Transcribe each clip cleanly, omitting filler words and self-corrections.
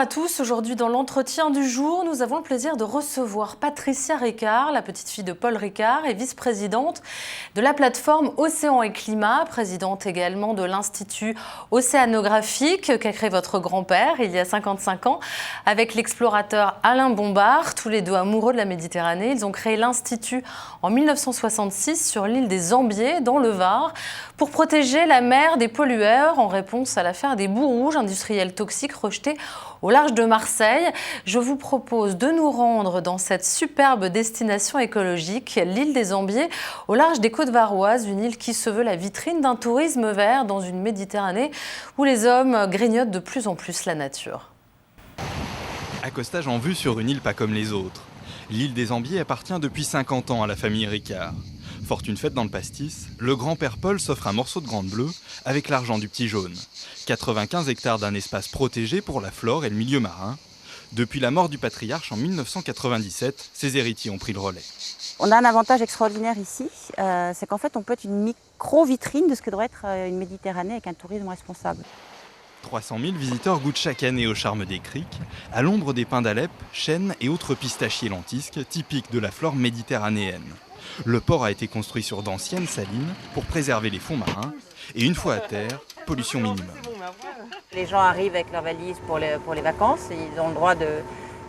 à tous. Aujourd'hui, dans l'entretien du jour, nous avons le plaisir de recevoir Patricia Ricard, la petite fille de Paul Ricard et vice-présidente de la plateforme Océan et Climat, présidente également de l'Institut océanographique qu'a créé votre grand-père il y a 55 ans avec l'explorateur Alain Bombard, tous les deux amoureux de la Méditerranée. Ils ont créé l'Institut en 1966 sur l'île des Ambiers, dans le Var, pour protéger la mer des pollueurs en réponse à l'affaire des boues rouges industriels toxiques rejetés au large de Marseille. Je vous propose de nous rendre dans cette superbe destination écologique, l'île des Ambiers, au large des côtes varoises, une île qui se veut la vitrine d'un tourisme vert dans une Méditerranée où les hommes grignotent de plus en plus la nature. Accostage en vue sur une île pas comme les autres. L'île des Ambiers appartient depuis 50 ans à la famille Ricard. Fortune faite dans le pastis, le grand-père Paul s'offre un morceau de grande bleue avec l'argent du petit jaune. 95 hectares d'un espace protégé pour la flore et le milieu marin. Depuis la mort du patriarche en 1997, ses héritiers ont pris le relais. On a un avantage extraordinaire ici, c'est qu'en fait on peut être une micro-vitrine de ce que doit être une Méditerranée avec un tourisme responsable. 300 000 visiteurs goûtent chaque année au charme des criques, à l'ombre des pins d'Alep, chênes et autres pistachiers lentisques typiques de la flore méditerranéenne. Le port a été construit sur d'anciennes salines pour préserver les fonds marins et une fois à terre, pollution minimum. Les gens arrivent avec leurs valises pour les vacances, et ils ont le droit de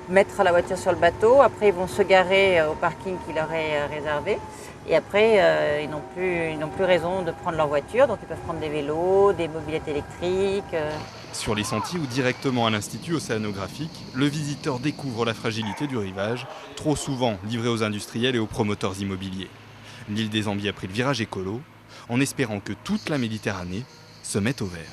mettre la voiture sur le bateau, après ils vont se garer au parking qui leur est réservé et après ils n'ont plus raison de prendre leur voiture, donc ils peuvent prendre des vélos, des mobylettes électriques. Sur les sentiers ou directement à l'Institut océanographique, le visiteur découvre la fragilité du rivage, trop souvent livré aux industriels et aux promoteurs immobiliers. L'île des Ambiers a pris le virage écolo, en espérant que toute la Méditerranée se mette au vert.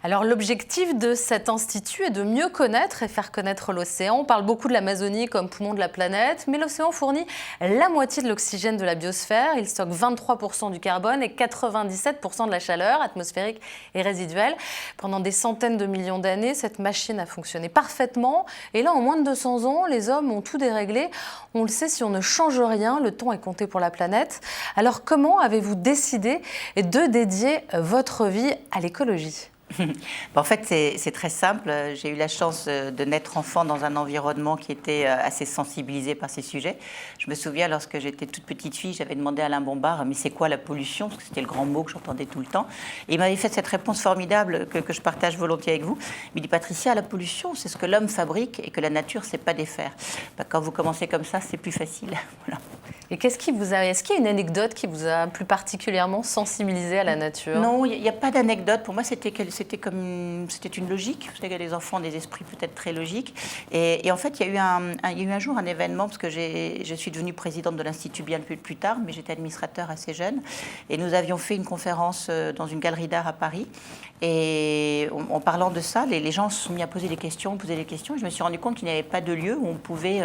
Alors l'objectif de cet institut est de mieux connaître et faire connaître l'océan. On parle beaucoup de l'Amazonie comme poumon de la planète, mais l'océan fournit la moitié de l'oxygène de la biosphère. Il stocke 23% du carbone et 97% de la chaleur atmosphérique et résiduelle. Pendant des centaines de millions d'années, cette machine a fonctionné parfaitement. Et là, en moins de 200 ans, les hommes ont tout déréglé. On le sait, si on ne change rien, le temps est compté pour la planète. Alors comment avez-vous décidé de dédier votre vie à l'écologie ? En fait, c'est très simple. J'ai eu la chance de naître enfant dans un environnement qui était assez sensibilisé par ces sujets. Je me souviens, lorsque j'étais toute petite fille, j'avais demandé à Alain Bombard « Mais c'est quoi la pollution ?» Parce que c'était le grand mot que j'entendais tout le temps. Et il m'avait fait cette réponse formidable que je partage volontiers avec vous. Il me dit « Patricia, la pollution, c'est ce que l'homme fabrique et que la nature ne sait pas défaire. » Quand vous commencez comme ça, c'est plus facile. Voilà. Et est-ce qu'il y a une anecdote qui vous a plus particulièrement sensibilisé à la nature ? Non, il n'y a pas d'anecdote. Pour moi, c'était une logique. Vous savez, les enfants ont des esprits peut-être très logiques. Et en fait, il y a eu un jour un événement, parce que je suis devenue présidente de l'Institut bien plus tard, mais j'étais administrateur assez jeune. Et nous avions fait une conférence dans une galerie d'art à Paris. Et en parlant de ça, les gens se sont mis à poser des questions, Et je me suis rendu compte qu'il n'y avait pas de lieu où on pouvait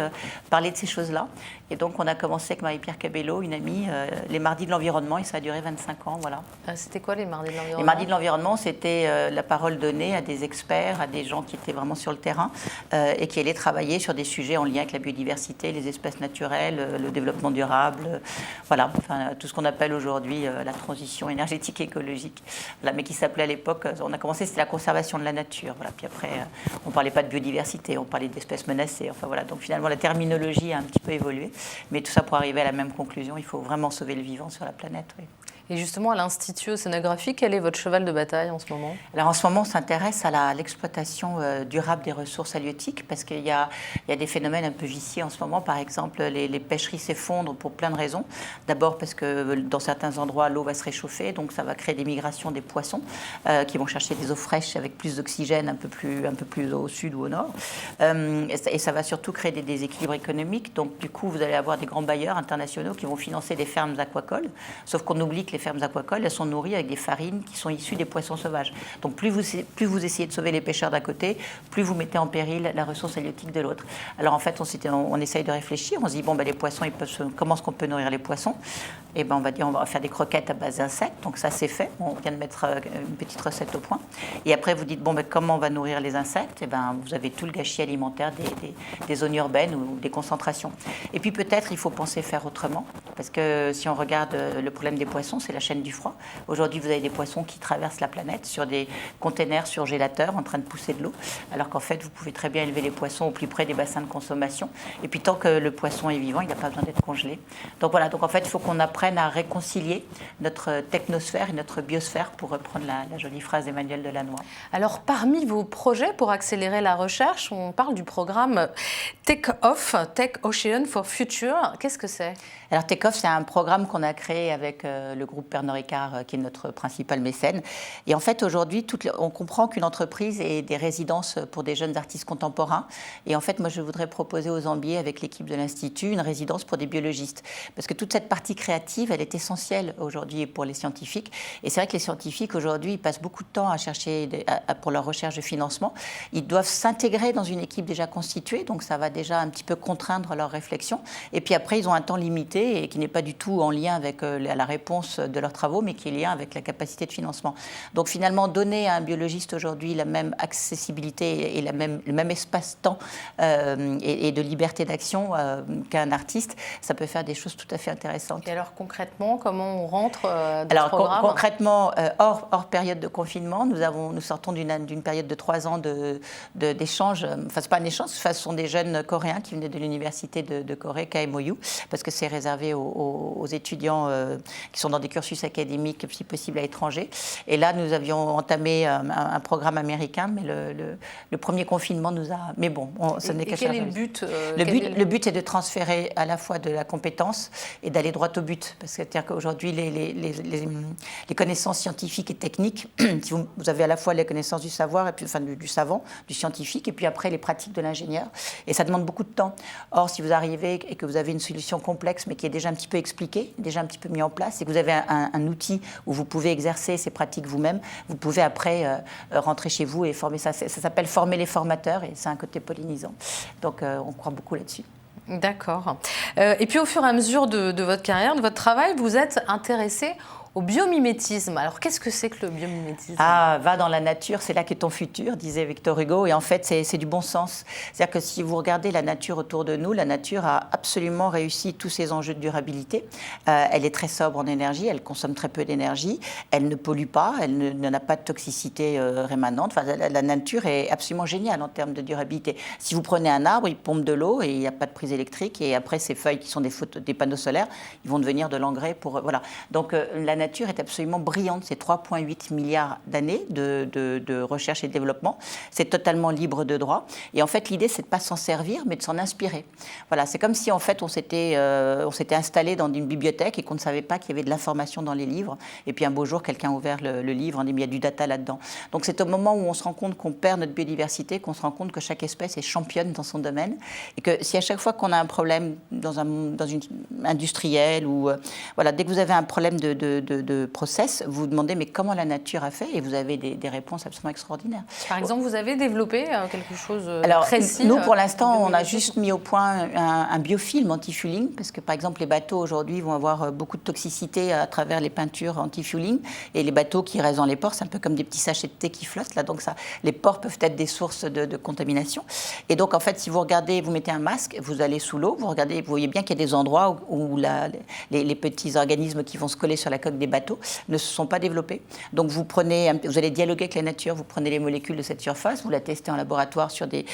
parler de ces choses-là. Et donc, on a commencé avec Marie-Pierre Cabello, une amie, les Mardis de l'Environnement, et ça a duré 25 ans. Voilà. C'était quoi les Mardis de l'Environnement ? Les Mardis de l'Environnement, c'était la parole donnée à des experts, à des gens qui étaient vraiment sur le terrain et qui allaient travailler sur des sujets en lien avec la biodiversité, les espèces naturelles, le développement durable, voilà, enfin, tout ce qu'on appelle aujourd'hui la transition énergétique et écologique. Voilà, mais qui s'appelait à l'époque, on a commencé, c'était la conservation de la nature. Voilà, puis après, on ne parlait pas de biodiversité, on parlait d'espèces menacées. Enfin, voilà, donc finalement, la terminologie a un petit peu évolué. Mais tout ça pour arriver à la même conclusion, il faut vraiment sauver le vivant sur la planète. Oui. Et justement, à l'Institut océanographique, quel est votre cheval de bataille en ce moment ? Alors en ce moment, on s'intéresse à l'exploitation durable des ressources halieutiques parce qu'il y a des phénomènes un peu viciés en ce moment. Par exemple, les pêcheries s'effondrent pour plein de raisons. D'abord parce que dans certains endroits, l'eau va se réchauffer, donc ça va créer des migrations des poissons qui vont chercher des eaux fraîches avec plus d'oxygène un peu plus au sud ou au nord. Et ça va surtout créer des déséquilibres économiques. Donc du coup, vous allez avoir des grands bailleurs internationaux qui vont financer des fermes aquacoles. Sauf qu'on oublie que les fermes aquacoles, elles sont nourries avec des farines qui sont issues des poissons sauvages. Donc plus vous essayez de sauver les pêcheurs d'un côté, plus vous mettez en péril la ressource halieutique de l'autre. Alors en fait, on essaye de réfléchir, on se dit, bon, les poissons, comment est-ce qu'on peut nourrir les poissons ? Et on va dire, on va faire des croquettes à base d'insectes, donc ça c'est fait, on vient de mettre une petite recette au point. Et après vous dites, comment on va nourrir les insectes ? Vous avez tout le gâchis alimentaire des zones urbaines ou des concentrations. Et puis peut-être il faut penser faire autrement, parce que si on regarde le problème des poissons, c'est la chaîne du froid. Aujourd'hui, vous avez des poissons qui traversent la planète sur des containers surgélateurs en train de pousser de l'eau, alors qu'en fait, vous pouvez très bien élever les poissons au plus près des bassins de consommation. Et puis, tant que le poisson est vivant, il n'a pas besoin d'être congelé. Donc voilà, donc en fait, il faut qu'on apprenne à réconcilier notre technosphère et notre biosphère, pour reprendre la jolie phrase d'Emmanuel Delannoy. Alors, parmi vos projets pour accélérer la recherche, on parle du programme Take-Off, Take Ocean for Future. Qu'est-ce que c'est ? Alors Take-Off, c'est un programme qu'on a créé avec le groupe Pernod Ricard, qui est notre principal mécène. Et en fait, aujourd'hui, on comprend qu'une entreprise est des résidences pour des jeunes artistes contemporains. Et en fait, moi, je voudrais proposer aux Zambiers, avec l'équipe de l'Institut, une résidence pour des biologistes. Parce que toute cette partie créative, elle est essentielle aujourd'hui pour les scientifiques. Et c'est vrai que les scientifiques, aujourd'hui, ils passent beaucoup de temps à chercher, pour leur recherche de financement. Ils doivent s'intégrer dans une équipe déjà constituée, donc ça va déjà un petit peu contraindre leur réflexion. Et puis après, ils ont un temps limité et qui n'est pas du tout en lien avec la réponse de leurs travaux, mais qui est lien avec la capacité de financement. Donc finalement, donner à un biologiste aujourd'hui la même accessibilité et le même espace-temps et de liberté d'action qu'un artiste, ça peut faire des choses tout à fait intéressantes. Et alors concrètement, comment on rentre dans ce programme ? Concrètement, hors période de confinement, nous sortons d'une période de 3 ans d'échange. Enfin, c'est pas un échange, ce sont des jeunes Coréens qui venaient de l'université de Corée, KMOU, parce que c'est réservé aux étudiants qui sont dans des cursus académiques, si possible à l'étranger. Et là, nous avions entamé un programme américain, mais le premier confinement nous a... Mais bon, ça n'est qu'à quel est le but Le but est de transférer à la fois de la compétence et d'aller droit au but. Parce que c'est-à-dire qu'aujourd'hui, les connaissances scientifiques et techniques, si vous avez à la fois les connaissances du savoir, et puis, enfin du savant, du scientifique, et puis après les pratiques de l'ingénieur. Et ça demande beaucoup de temps. Or, si vous arrivez et que vous avez une solution complexe, mais qui est déjà un petit peu expliquée, déjà un petit peu mis en place, et que vous avez un outil où vous pouvez exercer ces pratiques vous-même, vous pouvez après rentrer chez vous et former ça. Ça s'appelle former les formateurs, et c'est un côté pollinisant. Donc, on croit beaucoup là-dessus. D'accord. Et puis, au fur et à mesure de votre carrière, de votre travail, vous êtes intéressé au biomimétisme. Alors, qu'est-ce que c'est que le biomimétisme ? Ah, va dans la nature, c'est là qu'est ton futur, disait Victor Hugo. Et en fait, c'est du bon sens. C'est-à-dire que si vous regardez la nature autour de nous, la nature a absolument réussi tous ses enjeux de durabilité. Elle est très sobre en énergie, elle consomme très peu d'énergie, elle ne pollue pas, elle n'a pas de toxicité rémanente. Enfin, la nature est absolument géniale en termes de durabilité. Si vous prenez un arbre, il pompe de l'eau et il n'y a pas de prise électrique. Et après, ces feuilles qui sont des panneaux solaires, ils vont devenir de l'engrais pour... Voilà. Donc, la nature est absolument brillante. C'est 3,8 milliards d'années de recherche et de développement. C'est totalement libre de droit. Et en fait, l'idée, c'est de ne pas s'en servir, mais de s'en inspirer. Voilà, c'est comme si, en fait, on s'était installé dans une bibliothèque et qu'on ne savait pas qu'il y avait de l'information dans les livres. Et puis, un beau jour, quelqu'un a ouvert le livre, il y a du data là-dedans. Donc, c'est au moment où on se rend compte qu'on perd notre biodiversité, qu'on se rend compte que chaque espèce est championne dans son domaine. Et que si à chaque fois qu'on a un problème dans une industrielle ou... voilà, dès que vous avez un problème de process, vous vous demandez mais comment la nature a fait, et vous avez des réponses absolument extraordinaires. Par exemple, vous avez développé quelque chose de précis. Nous, pour l'instant, on a juste mis au point un biofilm anti-fueling, parce que par exemple, les bateaux aujourd'hui vont avoir beaucoup de toxicité à travers les peintures anti-fueling, et les bateaux qui restent dans les ports, c'est un peu comme des petits sachets de thé qui flottent, là, donc les ports peuvent être des sources de contamination. Et donc, en fait, si vous regardez, vous mettez un masque, vous allez sous l'eau, vous voyez bien qu'il y a des endroits où les petits organismes qui vont se coller sur la coque des bateaux ne se sont pas développés. Donc vous allez dialoguer avec la nature, vous prenez les molécules de cette surface, vous la testez en laboratoire sur des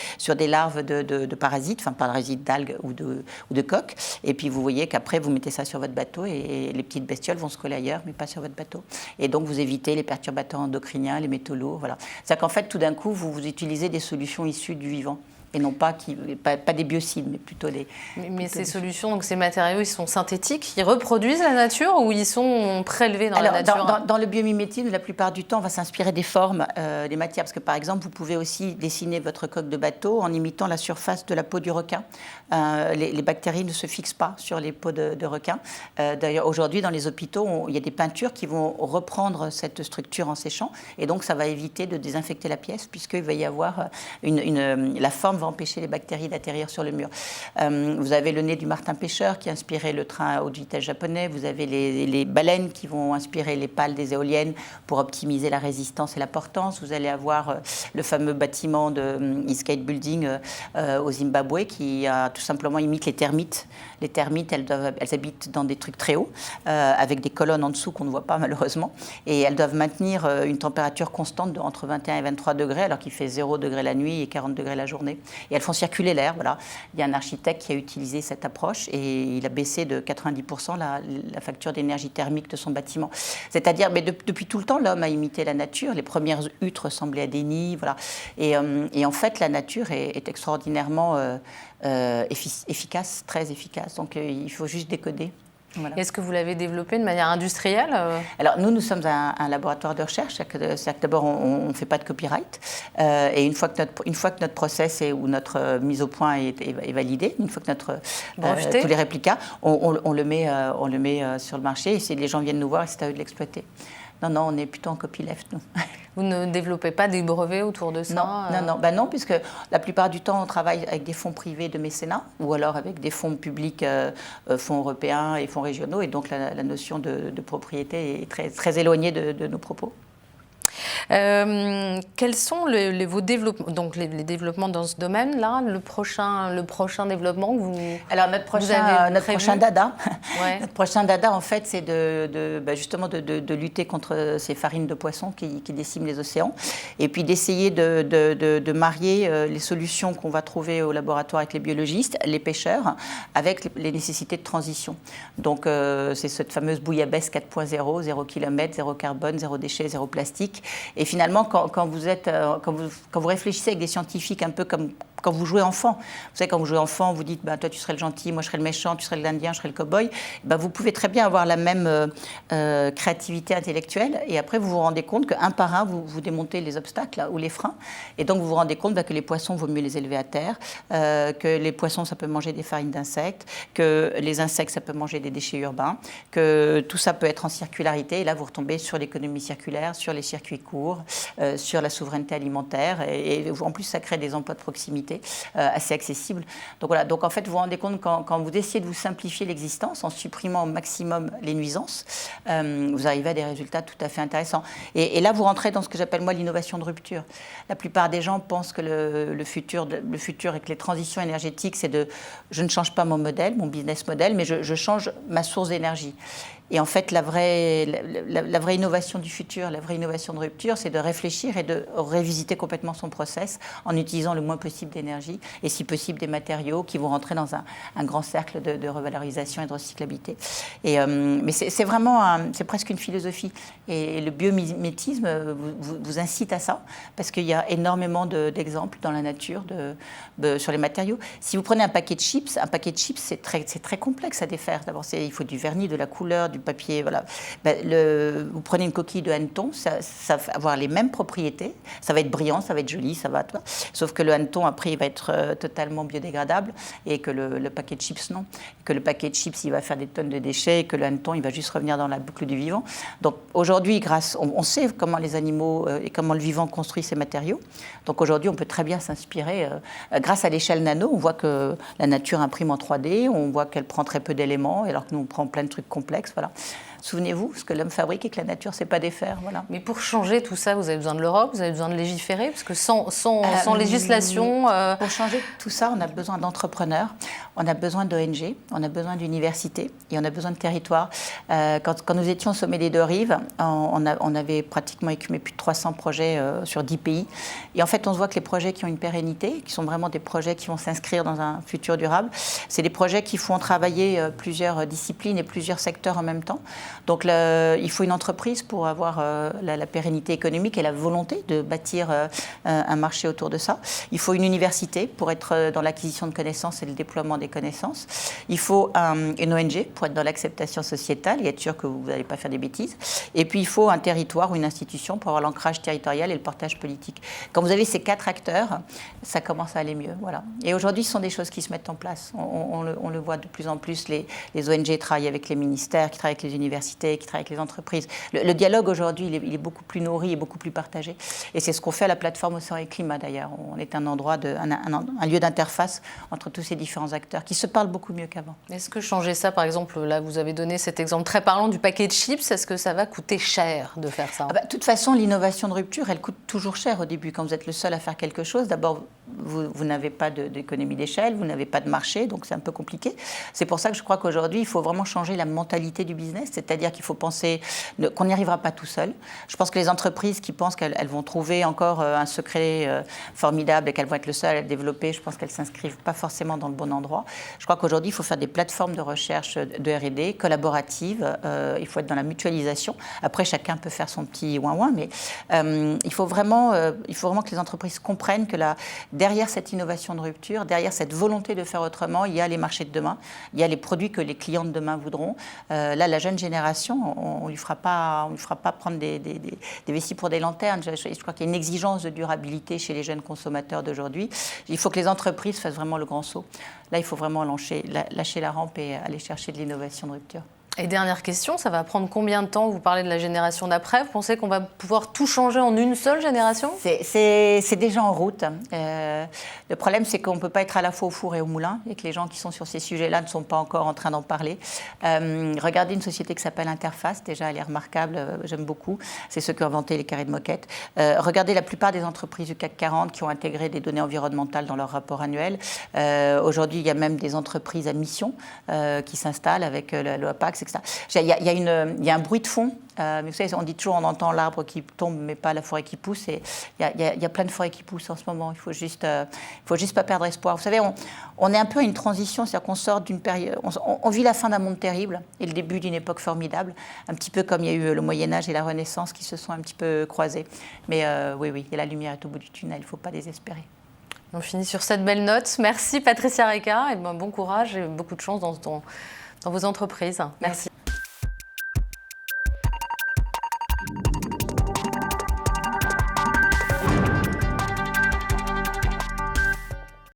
larves de parasites, enfin parasites d'algues ou de coques, et puis vous voyez qu'après vous mettez ça sur votre bateau et les petites bestioles vont se coller ailleurs, mais pas sur votre bateau. Et donc vous évitez les perturbateurs endocriniens, les métaux lourds, voilà. C'est-à-dire qu'en fait, tout d'un coup, vous utilisez des solutions issues du vivant. Et non pas des biocides, mais plutôt des... Mais ces solutions, donc ces matériaux, ils sont synthétiques, ils reproduisent la nature ou ils sont prélevés dans la nature ? Dans le biomimétisme, la plupart du temps, on va s'inspirer des formes, des matières. Parce que par exemple, vous pouvez aussi dessiner votre coque de bateau en imitant la surface de la peau du requin. Les bactéries ne se fixent pas sur les peaux de requin. D'ailleurs, aujourd'hui, dans les hôpitaux, il y a des peintures qui vont reprendre cette structure en séchant. Et donc, ça va éviter de désinfecter la pièce, puisqu'il va y avoir la forme va empêcher les bactéries d'atterrir sur le mur. Vous avez le nez du martin pêcheur qui a inspiré le train à haute vitesse japonais. Vous avez les baleines qui vont inspirer les pales des éoliennes pour optimiser la résistance et la portance. Vous allez avoir le fameux bâtiment de Eastgate Building au Zimbabwe qui tout simplement imite les termites. Les termites, elles habitent dans des trucs très hauts, avec des colonnes en dessous qu'on ne voit pas malheureusement. Et elles doivent maintenir une température constante entre 21 et 23 degrés, alors qu'il fait 0 degré la nuit et 40 degrés la journée. Et elles font circuler l'air. Voilà. Il y a un architecte qui a utilisé cette approche et il a baissé de 90% la facture d'énergie thermique de son bâtiment. C'est-à-dire, mais depuis tout le temps, l'homme a imité la nature. Les premières huttes ressemblaient à des nids. Voilà. Et en fait, la nature est extraordinairement efficace, très efficace. Donc il faut juste décoder. Voilà. Est-ce que vous l'avez développé de manière industrielle? Alors nous sommes un laboratoire de recherche, c'est-à-dire que d'abord on ne fait pas de copyright, et une fois que notre process ou notre mise au point est validée, une fois que tous les réplicas, on le met sur le marché, et si les gens viennent nous voir, c'est à eux de l'exploiter. Non, on est plutôt en copyleft, nous. Vous ne développez pas des brevets autour de ça? Non, puisque la plupart du temps, on travaille avec des fonds privés de mécénat ou alors avec des fonds publics, fonds européens et fonds régionaux. Et donc, la notion de propriété est très, très éloignée de nos propos. Quels sont vos développements, donc les développements dans ce domaine-là, le prochain développement que vous Alors notre prochain dada, ouais. Notre prochain dada en fait c'est justement de lutter contre ces farines de poissons qui déciment les océans et puis d'essayer de marier les solutions qu'on va trouver au laboratoire avec les biologistes, les pêcheurs, avec les nécessités de transition. Donc c'est cette fameuse bouillabaisse 4.0, 0 km, 0 carbone, 0 déchet, 0 plastique. Et finalement, quand vous réfléchissez avec des scientifiques un peu comme quand vous jouez enfant, vous savez, quand vous jouez enfant, vous dites, toi tu serais le gentil, moi je serais le méchant, tu serais l'Indien, je serais le cow-boy, vous pouvez très bien avoir la même créativité intellectuelle, et après vous vous rendez compte qu'un par un, vous démontez les obstacles ou les freins, et donc vous vous rendez compte que les poissons, vaut mieux les élever à terre, que les poissons, ça peut manger des farines d'insectes, que les insectes, ça peut manger des déchets urbains, que tout ça peut être en circularité, et là vous retombez sur l'économie circulaire, sur les circuits courts, sur la souveraineté alimentaire, et en plus ça crée des emplois de proximité assez accessibles. Donc voilà, donc en fait vous vous rendez compte quand vous essayez de vous simplifier l'existence en supprimant au maximum les nuisances, vous arrivez à des résultats tout à fait intéressants. Et là vous rentrez dans ce que j'appelle moi l'innovation de rupture. La plupart des gens pensent que le futur avec les transitions énergétiques, c'est je ne change pas mon modèle, mon business model, mais je change ma source d'énergie. Et en fait, la vraie innovation du futur, la vraie innovation de rupture, c'est de réfléchir et de révisiter complètement son process en utilisant le moins possible d'énergie et si possible des matériaux qui vont rentrer dans un grand cercle de revalorisation et de recyclabilité. Mais c'est vraiment, c'est presque une philosophie. Et le biomimétisme vous incite à ça parce qu'il y a énormément d'exemples dans la nature sur les matériaux. Si vous prenez un paquet de chips, c'est très complexe à défaire. D'abord, il faut du vernis, de la couleur, du papier, voilà. Vous prenez une coquille de hanneton, ça va avoir les mêmes propriétés, ça va être brillant, ça va être joli, ça va, sauf que le hanneton après il va être totalement biodégradable et que le paquet de chips non, que le paquet de chips il va faire des tonnes de déchets et que le hanneton il va juste revenir dans la boucle du vivant. Donc aujourd'hui, on sait comment les animaux et comment le vivant construit ces matériaux. Donc aujourd'hui, on peut très bien s'inspirer grâce à l'échelle nano. On voit que la nature imprime en 3D, on voit qu'elle prend très peu d'éléments, alors que nous on prend plein de trucs complexes. Voilà. Souvenez-vous, ce que l'homme fabrique et que la nature ne sait pas défaire. Voilà. Mais pour changer tout ça, vous avez besoin de l'Europe, vous avez besoin de légiférer, parce que sans législation... Pour changer tout ça, on a besoin d'entrepreneurs, on a besoin d'ONG, on a besoin d'universités et on a besoin de territoires. Quand nous étions au sommet des Deux Rives, on avait pratiquement écumé plus de 300 projets sur 10 pays. Et en fait, on se voit que les projets qui ont une pérennité, qui sont vraiment des projets qui vont s'inscrire dans un futur durable, c'est des projets qui font travailler plusieurs disciplines et plusieurs secteurs en même temps. Donc il faut une entreprise pour avoir la pérennité économique et la volonté de bâtir un marché autour de ça. Il faut une université pour être dans l'acquisition de connaissances et le déploiement des connaissances. Il faut une ONG pour être dans l'acceptation sociétale et être sûr que vous n'allez pas faire des bêtises. Et puis il faut un territoire ou une institution pour avoir l'ancrage territorial et le portage politique. Quand vous avez ces 4 acteurs, ça commence à aller mieux. Voilà. Et aujourd'hui, ce sont des choses qui se mettent en place. On le voit de plus en plus. Les ONG travaillent avec les ministères, qui travaillent avec les universités. universités, qui travaillent avec les entreprises. Le dialogue aujourd'hui, il est beaucoup plus nourri et beaucoup plus partagé. Et c'est ce qu'on fait à la plateforme Océan et Climat d'ailleurs. On est un endroit, un lieu d'interface entre tous ces différents acteurs qui se parlent beaucoup mieux qu'avant. Est-ce que changer ça, par exemple, là vous avez donné cet exemple très parlant du paquet de chips, est-ce que ça va coûter cher de faire ça? De toute façon, l'innovation de rupture, elle coûte toujours cher au début. Quand vous êtes le seul à faire quelque chose, d'abord, vous n'avez pas d'économie d'échelle, vous n'avez pas de marché, donc c'est un peu compliqué. C'est pour ça que je crois qu'aujourd'hui, il faut vraiment changer la mentalité du business, c'est-à-dire qu'il faut penser qu'on n'y arrivera pas tout seul. Je pense que les entreprises qui pensent qu'elles vont trouver encore un secret formidable et qu'elles vont être le seul à le développer, je pense qu'elles ne s'inscrivent pas forcément dans le bon endroit. Je crois qu'aujourd'hui, il faut faire des plateformes de recherche de R&D collaboratives, il faut être dans la mutualisation. Après, chacun peut faire son petit ouin-ouin, mais il faut vraiment que les entreprises comprennent que derrière cette innovation de rupture, derrière cette volonté de faire autrement, il y a les marchés de demain, il y a les produits que les clients de demain voudront. Là, la jeune génération, on ne lui fera pas prendre des vessies pour des lanternes. Je crois qu'il y a une exigence de durabilité chez les jeunes consommateurs d'aujourd'hui. Il faut que les entreprises fassent vraiment le grand saut. Là, il faut vraiment lâcher la rampe et aller chercher de l'innovation de rupture. Et dernière question, ça va prendre combien de temps? Vous parlez de la génération d'après. Vous pensez qu'on va pouvoir tout changer en une seule génération? C'est déjà en route. Le problème, c'est qu'on ne peut pas être à la fois au four et au moulin et que les gens qui sont sur ces sujets-là ne sont pas encore en train d'en parler. Regardez une société qui s'appelle Interface. Déjà, elle est remarquable. J'aime beaucoup. C'est ceux qui ont inventé les carrés de moquette. Regardez la plupart des entreprises du CAC 40 qui ont intégré des données environnementales dans leur rapport annuel. Aujourd'hui, il y a même des entreprises à mission qui s'installent avec le APAX, etc. Il y a un bruit de fond. Mais vous savez, on dit toujours, on entend l'arbre qui tombe, mais pas la forêt qui pousse. Et il y a plein de forêts qui poussent en ce moment. Il faut juste pas perdre espoir. Vous savez, on est un peu à une transition, c'est-à-dire qu'on sort d'une période, on vit la fin d'un monde terrible et le début d'une époque formidable, un petit peu comme il y a eu le Moyen-Âge et la Renaissance qui se sont un petit peu croisés. Mais oui, et la lumière est au bout du tunnel, il ne faut pas désespérer. On finit sur cette belle note. Merci Patricia Ricard et bon courage et beaucoup de chance dans vos entreprises. Merci.